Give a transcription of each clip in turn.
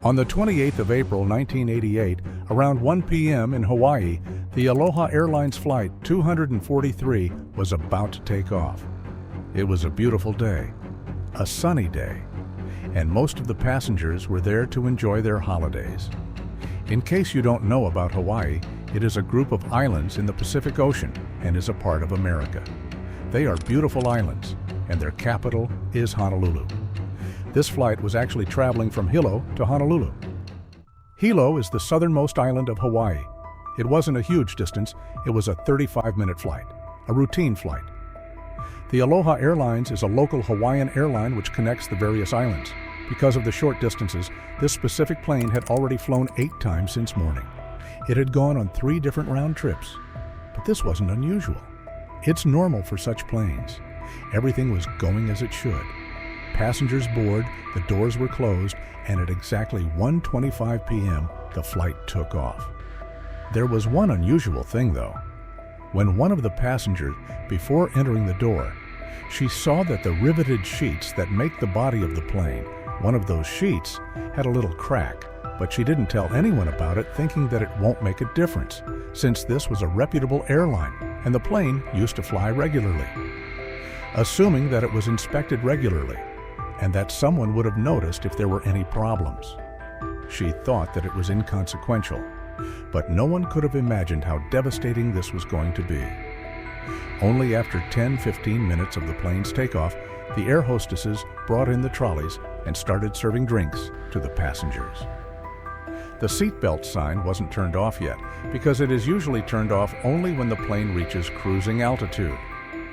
On the 28th of April 1988, around 1 p.m. in Hawaii, the Aloha Airlines Flight 243 was about to take off. It was a beautiful day, a sunny day, and most of the passengers were there to enjoy their holidays. In case you don't know about Hawaii, it is a group of islands in the Pacific Ocean and is a part of America. They are beautiful islands, and their capital is Honolulu. This flight was actually traveling from Hilo to Honolulu. Hilo is the southernmost island of Hawaii. It wasn't a huge distance, it was a 35-minute flight, a routine flight. The Aloha Airlines is a local Hawaiian airline which connects the various islands. Because of the short distances, this specific plane had already flown 8 times since morning. It had gone on 3 different round trips, but this wasn't unusual. It's normal for such planes. Everything was going as it should. Passengers board, the doors were closed, and at exactly 1:25 p.m., the flight took off. There was one unusual thing, though. When one of the passengers, before entering the door, she saw that the riveted sheets that make the body of the plane, one of those sheets, had a little crack, but she didn't tell anyone about it, thinking that it won't make a difference, since this was a reputable airline and the plane used to fly regularly. Assuming that it was inspected regularly, and that someone would have noticed if there were any problems. She thought that it was inconsequential, but no one could have imagined how devastating this was going to be. Only after 10-15 minutes of the plane's takeoff, the air hostesses brought in the trolleys and started serving drinks to the passengers. The seatbelt sign wasn't turned off yet, because it is usually turned off only when the plane reaches cruising altitude.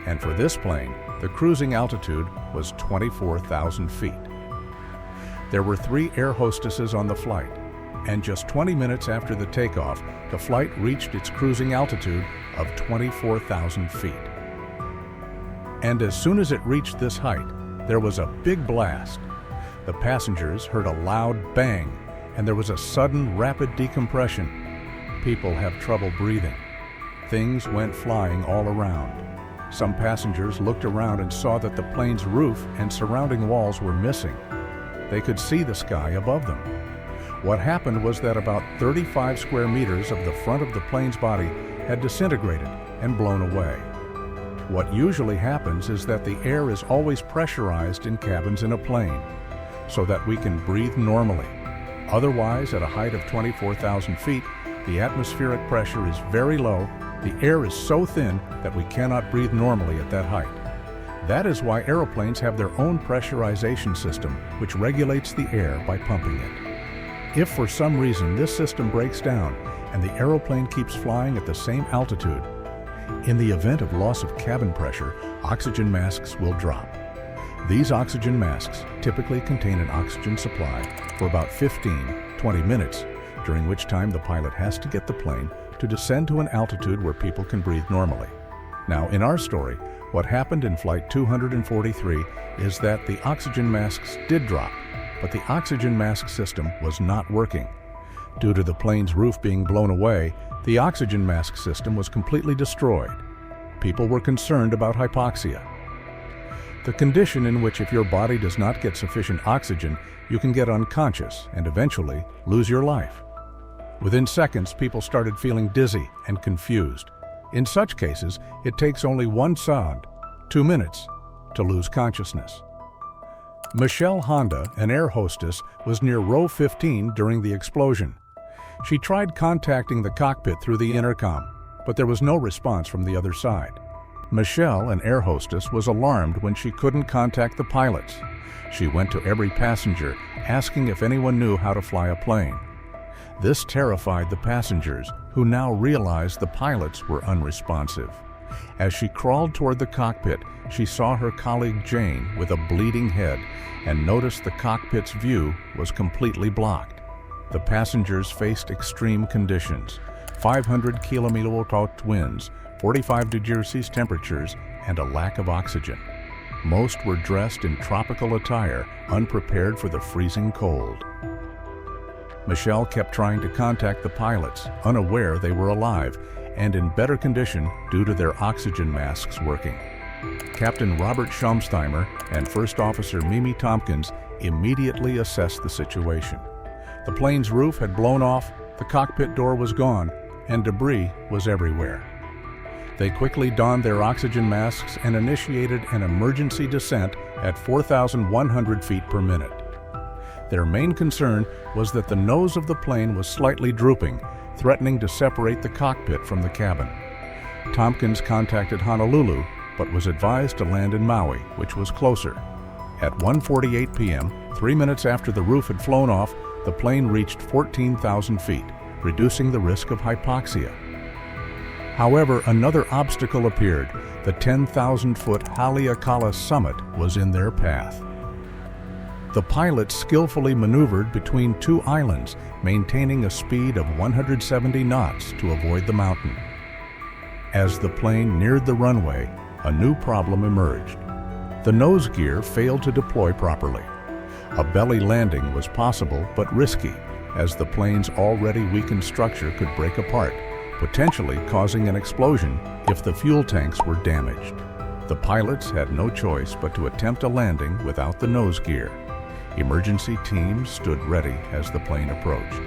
And for this plane, the cruising altitude was 24,000 feet. There were 3 air hostesses on the flight, and just 20 minutes after the takeoff, the flight reached its cruising altitude of 24,000 feet. And as soon as it reached this height, there was a big blast. The passengers heard a loud bang, and there was a sudden rapid decompression. People have trouble breathing. Things went flying all around. Some passengers looked around and saw that the plane's roof and surrounding walls were missing. They could see the sky above them. What happened was that about 35 square meters of the front of the plane's body had disintegrated and blown away. What usually happens is that the air is always pressurized in cabins in a plane, so that we can breathe normally. Otherwise, at a height of 24,000 feet, the atmospheric pressure is very low. The air is so thin that we cannot breathe normally at that height. That is why aeroplanes have their own pressurization system, which regulates the air by pumping it. If for some reason this system breaks down and the aeroplane keeps flying at the same altitude, in the event of loss of cabin pressure, oxygen masks will drop. These oxygen masks typically contain an oxygen supply for about 15-20 minutes, during which time the pilot has to get the plane to descend to an altitude where people can breathe normally. Now, in our story, what happened in Flight 243 is that the oxygen masks did drop, but the oxygen mask system was not working. Due to the plane's roof being blown away, the oxygen mask system was completely destroyed. People were concerned about hypoxia, the condition in which if your body does not get sufficient oxygen, you can get unconscious and eventually lose your life. Within seconds, people started feeling dizzy and confused. In such cases, it takes only 1 sound, 2 minutes, to lose consciousness. Michelle Honda, an air hostess, was near row 15 during the explosion. She tried contacting the cockpit through the intercom, but there was no response from the other side. Michelle, an air hostess, was alarmed when she couldn't contact the pilots. She went to every passenger, asking if anyone knew how to fly a plane. This terrified the passengers, who now realized the pilots were unresponsive. As she crawled toward the cockpit, she saw her colleague Jane with a bleeding head and noticed the cockpit's view was completely blocked. The passengers faced extreme conditions: 500 km/h winds, 45 degrees Celsius temperatures, and a lack of oxygen. Most were dressed in tropical attire, unprepared for the freezing cold. Michelle kept trying to contact the pilots, unaware they were alive and in better condition due to their oxygen masks working. Captain Robert Schomsteimer and First Officer Mimi Tompkins immediately assessed the situation. The plane's roof had blown off, the cockpit door was gone, and debris was everywhere. They quickly donned their oxygen masks and initiated an emergency descent at 4,100 feet per minute. Their main concern was that the nose of the plane was slightly drooping, threatening to separate the cockpit from the cabin. Tompkins contacted Honolulu, but was advised to land in Maui, which was closer. At 1:48 p.m., 3 minutes after the roof had flown off, the plane reached 14,000 feet, reducing the risk of hypoxia. However, another obstacle appeared. The 10,000-foot Haleakala summit was in their path. The pilots skillfully maneuvered between two islands, maintaining a speed of 170 knots to avoid the mountain. As the plane neared the runway, a new problem emerged. The nose gear failed to deploy properly. A belly landing was possible but risky, as the plane's already weakened structure could break apart, potentially causing an explosion if the fuel tanks were damaged. The pilots had no choice but to attempt a landing without the nose gear. Emergency teams stood ready as the plane approached.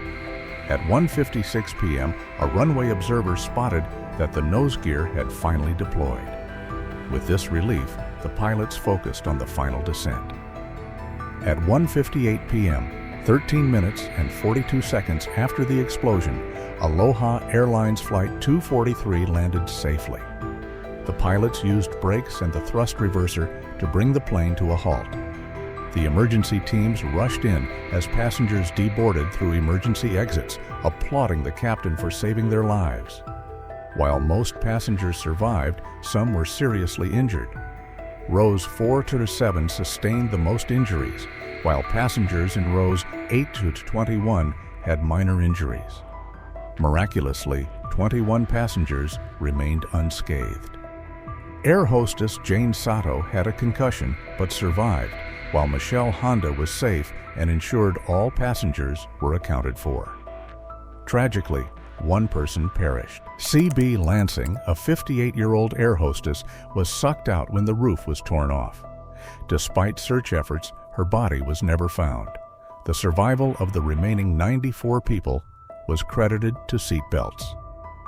At 1:56 p.m., a runway observer spotted that the nose gear had finally deployed. With this relief, the pilots focused on the final descent. At 1:58 p.m., 13 minutes and 42 seconds after the explosion, Aloha Airlines Flight 243 landed safely. The pilots used brakes and the thrust reverser to bring the plane to a halt. The emergency teams rushed in as passengers deboarded through emergency exits, applauding the captain for saving their lives. While most passengers survived, some were seriously injured. Rows 4 to 7 sustained the most injuries, while passengers in rows 8 to 21 had minor injuries. Miraculously, 21 passengers remained unscathed. Air hostess Jane Sato had a concussion but survived, while Michelle Honda was safe and ensured all passengers were accounted for. Tragically, one person perished. C.B. Lansing, a 58-year-old air hostess, was sucked out when the roof was torn off. Despite search efforts, her body was never found. The survival of the remaining 94 people was credited to seatbelts.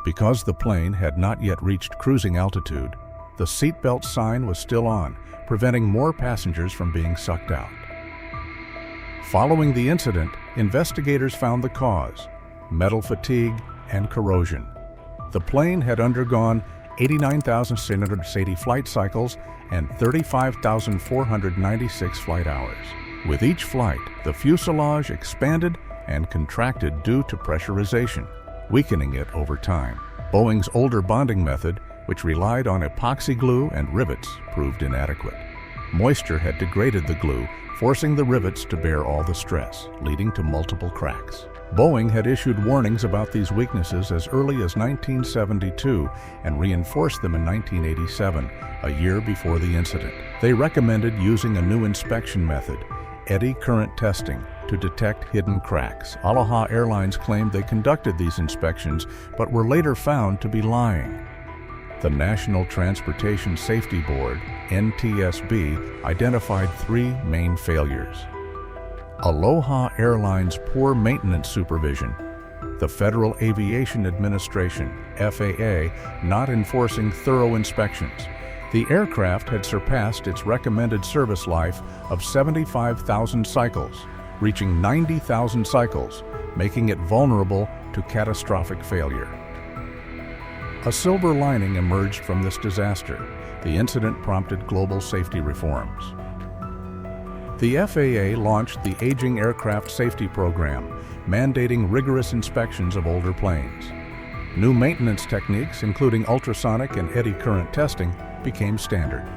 Because the plane had not yet reached cruising altitude, the seatbelt sign was still on, preventing more passengers from being sucked out. Following the incident, investigators found the cause: metal fatigue and corrosion. The plane had undergone 89,680 flight cycles and 35,496 flight hours. With each flight, the fuselage expanded and contracted due to pressurization, weakening it over time. Boeing's older bonding method, which relied on epoxy glue and rivets, proved inadequate. Moisture had degraded the glue, forcing the rivets to bear all the stress, leading to multiple cracks. Boeing had issued warnings about these weaknesses as early as 1972 and reinforced them in 1987, a year before the incident. They recommended using a new inspection method, eddy current testing, to detect hidden cracks. Aloha Airlines claimed they conducted these inspections, but were later found to be lying. The National Transportation Safety Board, NTSB, identified 3 main failures: Aloha Airlines' poor maintenance supervision, the Federal Aviation Administration, FAA, not enforcing thorough inspections. The aircraft had surpassed its recommended service life of 75,000 cycles, reaching 90,000 cycles, making it vulnerable to catastrophic failure. A silver lining emerged from this disaster. The incident prompted global safety reforms. The FAA launched the Aging Aircraft Safety Program, mandating rigorous inspections of older planes. New maintenance techniques, including ultrasonic and eddy current testing, became standard.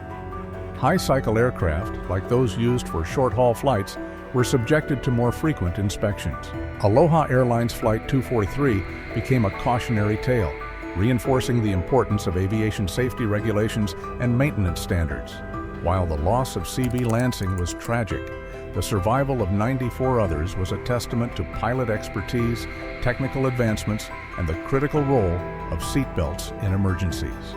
High-cycle aircraft, like those used for short-haul flights, were subjected to more frequent inspections. Aloha Airlines Flight 243 became a cautionary tale, reinforcing the importance of aviation safety regulations and maintenance standards. While the loss of C.B. Lansing was tragic, the survival of 94 others was a testament to pilot expertise, technical advancements, and the critical role of seatbelts in emergencies.